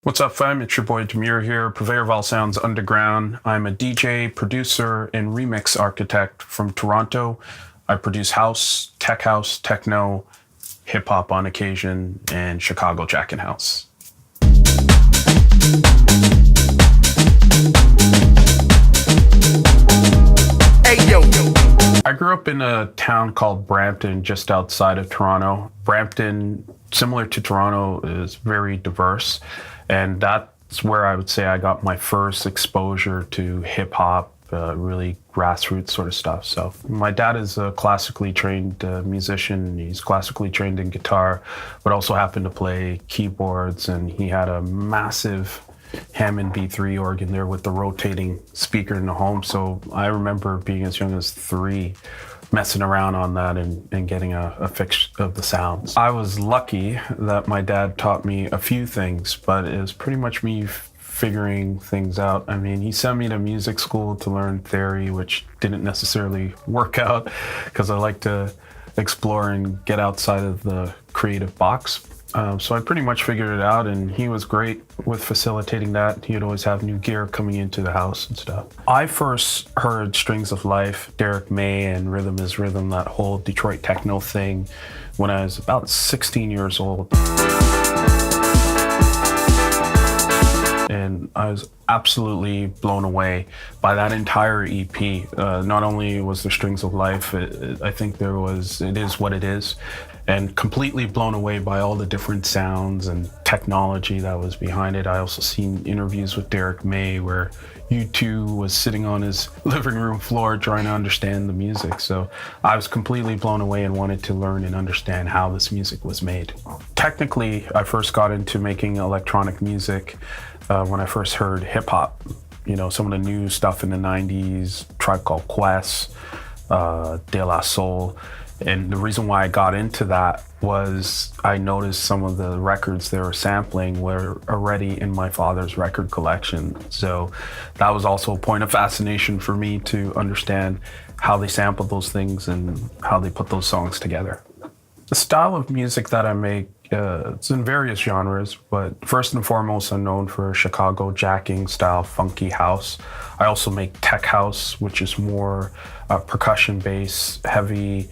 What's up, fam? It's your boy Demuir here, purveyor of all sounds underground. I'm a DJ, producer, and remix architect from Toronto. I produce house, techno, hip hop on occasion, and Chicago Jack and House. Hey, yo. I grew up in a town called Brampton, just outside of Toronto. Brampton, similar to Toronto, is very diverse. And that's where I would say I got my first exposure to hip hop, really grassroots sort of stuff. So my dad is a classically trained musician. He's classically trained in guitar, but also happened to play keyboards. And he had a massive Hammond B3 organ there with the rotating speaker in the home. So I remember being as young as 3, messing around on that and getting a fix of the sounds. I was lucky that my dad taught me a few things, but it was pretty much me figuring things out. I mean, he sent me to music school to learn theory, which didn't necessarily work out because I like to explore and get outside of the creative box. So I pretty much figured it out, and he was great with facilitating that. He'd always have new gear coming into the house and stuff. I first heard Strings of Life, Derek May, and Rhythm is Rhythm, that whole Detroit techno thing, when I was about 16 years old. And I was absolutely blown away by that entire EP. Not only was there Strings of Life, I think there was It Is What It Is, and completely blown away by all the different sounds and technology that was behind it. I also seen interviews with Derek May where U2 was sitting on his living room floor trying to understand the music. So I was completely blown away and wanted to learn and understand how this music was made. Technically, I first got into making electronic music when I first heard hip hop. You know, some of the new stuff in the 90s, Tribe Called Quest, De La Soul. And the reason why I got into that was I noticed some of the records they were sampling were already in my father's record collection. So that was also a point of fascination for me to understand how they sampled those things and how they put those songs together. The style of music that I make, it's in various genres, but first and foremost, I'm known for Chicago jacking style funky house. I also make tech house, which is more percussion bass, heavy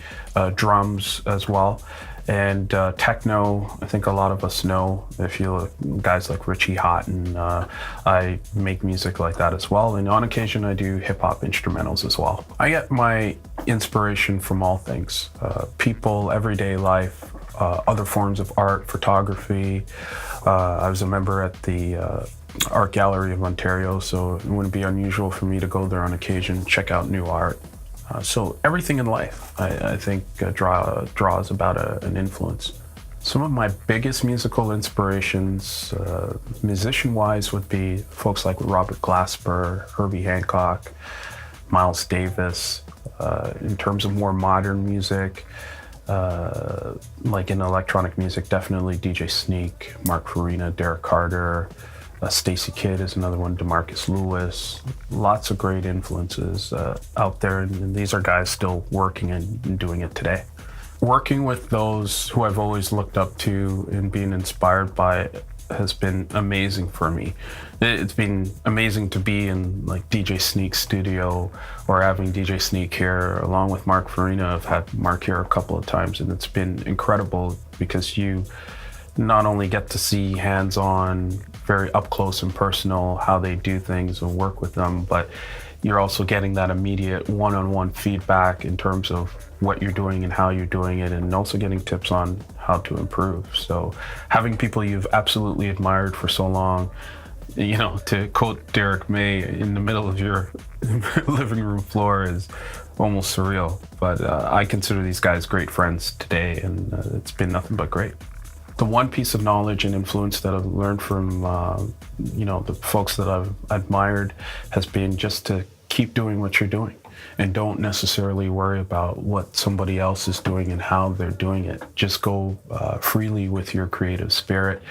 drums as well. And techno, I think a lot of us know, if you look, guys like Richie Houghton, I make music like that as well. And on occasion, I do hip hop instrumentals as well. I get my inspiration from all things, people, everyday life, other forms of art, photography. I was a member at the Art Gallery of Ontario, so it wouldn't be unusual for me to go there on occasion, check out new art. So everything in life, I think, draws about an influence. Some of my biggest musical inspirations, musician-wise, would be folks like Robert Glasper, Herbie Hancock, Miles Davis. In terms of more modern music, like in electronic music, definitely DJ Sneak, Mark Farina, Derek Carter, Stacey Kidd is another one, DeMarcus Lewis. Lots of great influences out there, and these are guys still working and doing it today. Working with those who I've always looked up to and being inspired by has been amazing for me. It's been amazing to be in like DJ Sneak's studio or having DJ Sneak here along with Mark Farina. I've had Mark here a couple of times, and it's been incredible because you not only get to see hands-on, very up close and personal how they do things and work with them, but you're also getting that immediate one-on-one feedback in terms of what you're doing and how you're doing it, and also getting tips on how to improve. So having people you've absolutely admired for so long, you know, to quote Derek May, in the middle of your living room floor is almost surreal. But I consider these guys great friends today, and it's been nothing but great. The one piece of knowledge and influence that I've learned from, the folks that I've admired has been just to keep doing what you're doing and don't necessarily worry about what somebody else is doing and how they're doing it. Just go freely with your creative spirit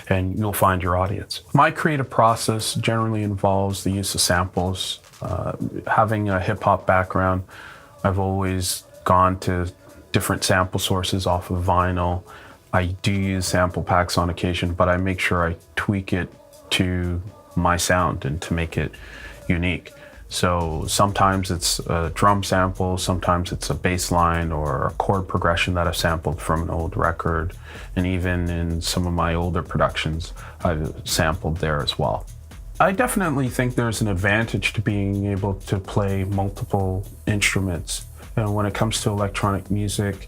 and you'll find your audience. My creative process generally involves the use of samples. Having a hip hop background, I've always gone to different sample sources off of vinyl. I do use sample packs on occasion, but I make sure I tweak it to my sound and to make it unique. So sometimes it's a drum sample, sometimes it's a bass line or a chord progression that I've sampled from an old record. And even in some of my older productions, I've sampled there as well. I definitely think there's an advantage to being able to play multiple instruments. When it comes to electronic music,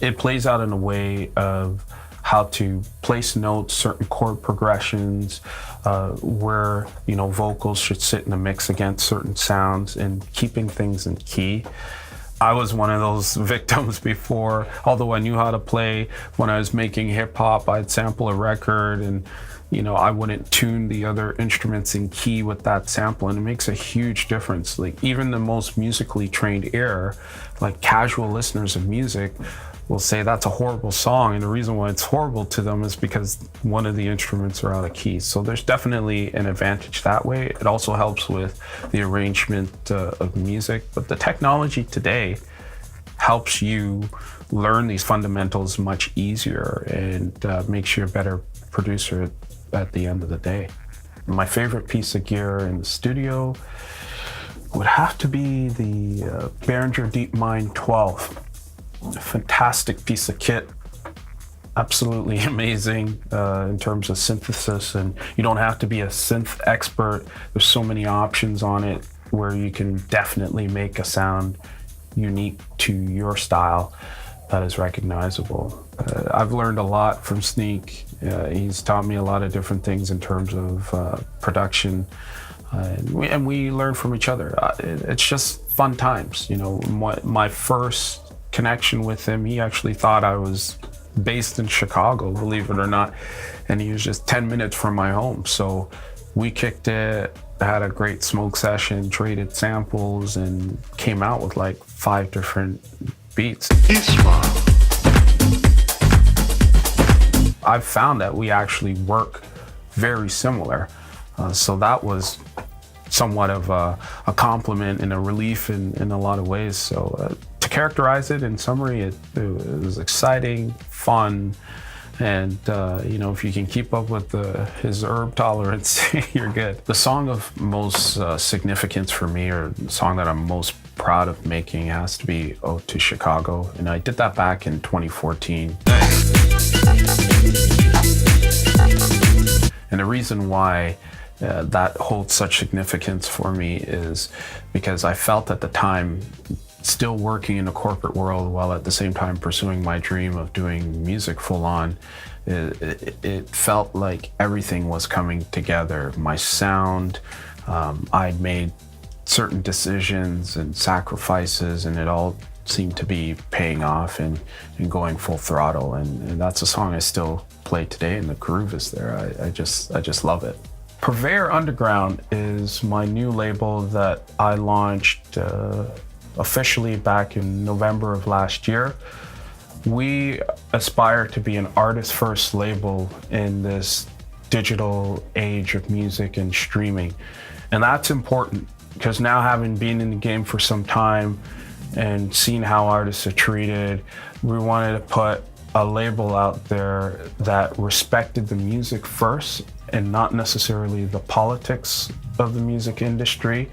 it plays out in a way of how to place notes, certain chord progressions, where vocals should sit in a mix against certain sounds, and keeping things in key. I was one of those victims before. Although I knew how to play, when I was making hip hop, I'd sample a record and I wouldn't tune the other instruments in key with that sample, and it makes a huge difference. Like, even the most musically trained ear, like casual listeners of music, will say that's a horrible song, and the reason why it's horrible to them is because one of the instruments are out of key. So there's definitely an advantage that way. It also helps with the arrangement of music, but the technology today helps you learn these fundamentals much easier and makes you a better producer at the end of the day. My favorite piece of gear in the studio would have to be the Behringer DeepMind 12. A fantastic piece of kit, absolutely amazing in terms of synthesis, and you don't have to be a synth expert. There's so many options on it where you can definitely make a sound unique to your style that is recognizable. I've learned a lot from Sneak. He's taught me a lot of different things in terms of production, and we learn from each other. It's just fun times. My first connection with him, he actually thought I was based in Chicago, believe it or not, and he was just 10 minutes from my home. So we kicked it, had a great smoke session, traded samples, and came out with like 5 different beats. I've found that we actually work very similar, so that was somewhat of a compliment and a relief in a lot of ways. So to characterize it in summary, it was exciting, fun, and if you can keep up with his herb tolerance, you're good. The song of most significance for me, or the song that I'm most proud of making, has to be Ode to Chicago, and I did that back in 2014. And the reason why that holds such significance for me is because I felt at the time, still working in a corporate world while at the same time pursuing my dream of doing music full on, it felt like everything was coming together. My sound, I'd made certain decisions and sacrifices, and it all seemed to be paying off and going full throttle. And that's a song I still play today, and the groove is there. I just love it. Purveyor Underground is my new label that I launched officially back in November of last year. We aspire to be an artist-first label in this digital age of music and streaming. And that's important because now, having been in the game for some time and seen how artists are treated, we wanted to put a label out there that respected the music first and not necessarily the politics of the music industry.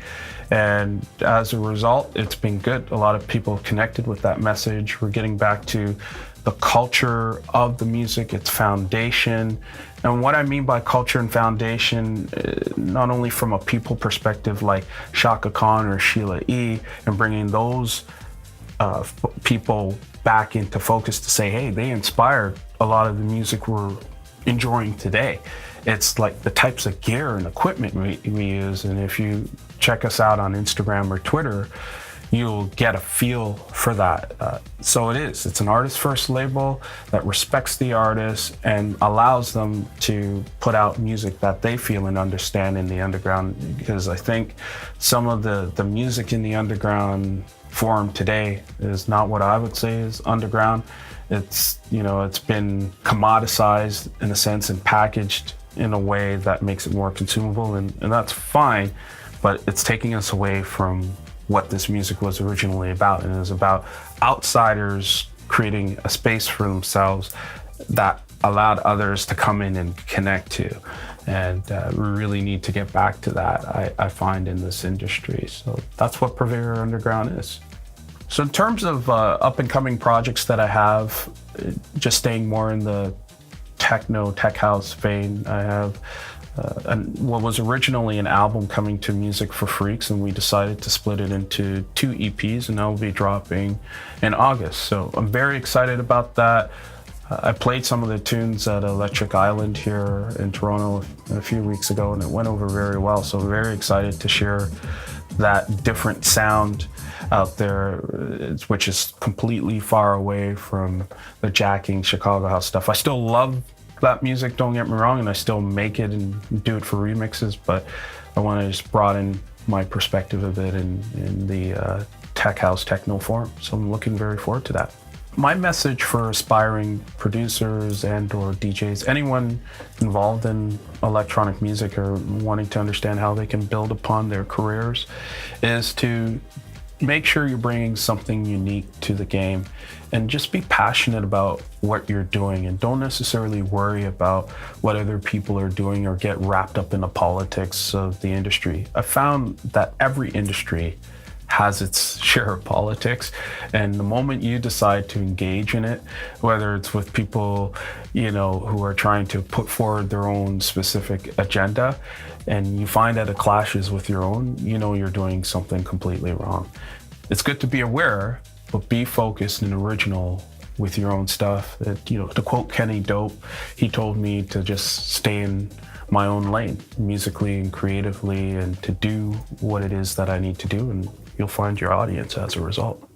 And as a result, it's been good. A lot of people connected with that message. We're getting back to the culture of the music, its foundation. And what I mean by culture and foundation, not only from a people perspective like Shaka Khan or Sheila E., and bringing those people back into focus to say, hey, they inspired a lot of the music we're enjoying today. It's like the types of gear and equipment we use. And if you check us out on Instagram or Twitter, you'll get a feel for that. So it's an artist-first label that respects the artist and allows them to put out music that they feel and understand in the underground. Because I think some of the music in the underground form today is not what I would say is underground. It's been commoditized in a sense and packaged in a way that makes it more consumable, and that's fine, but it's taking us away from what this music was originally about. And it was about outsiders creating a space for themselves that allowed others to come in and connect to. And we really need to get back to that, I find, in this industry. So that's what Purveyor Underground is. So in terms of up and coming projects that I have, just staying more in the techno, tech house vein, I have what was originally an album coming to Music for Freaks, and we decided to split it into 2 EPs, and that will be dropping in August. So I'm very excited about that. I played some of the tunes at Electric Island here in Toronto a few weeks ago, and it went over very well. So I'm very excited to share that different sound out there, which is completely far away from the jacking Chicago house stuff. I still love that music, don't get me wrong, and I still make it and do it for remixes, but I want to just broaden my perspective a bit in the tech house techno form. So I'm looking very forward to that. My message for aspiring producers and or DJs, anyone involved in electronic music or wanting to understand how they can build upon their careers, is to make sure you're bringing something unique to the game, and just be passionate about what you're doing, and don't necessarily worry about what other people are doing or get wrapped up in the politics of the industry. I found that every industry has its share of politics, and the moment you decide to engage in it, whether it's with people, you know, who are trying to put forward their own specific agenda, and you find that it clashes with your own, you know you're doing something completely wrong. It's good to be aware, but be focused and original with your own stuff. You know, to quote Kenny Dope, he told me to just stay in my own lane, musically and creatively, and to do what it is that I need to do, and you'll find your audience as a result.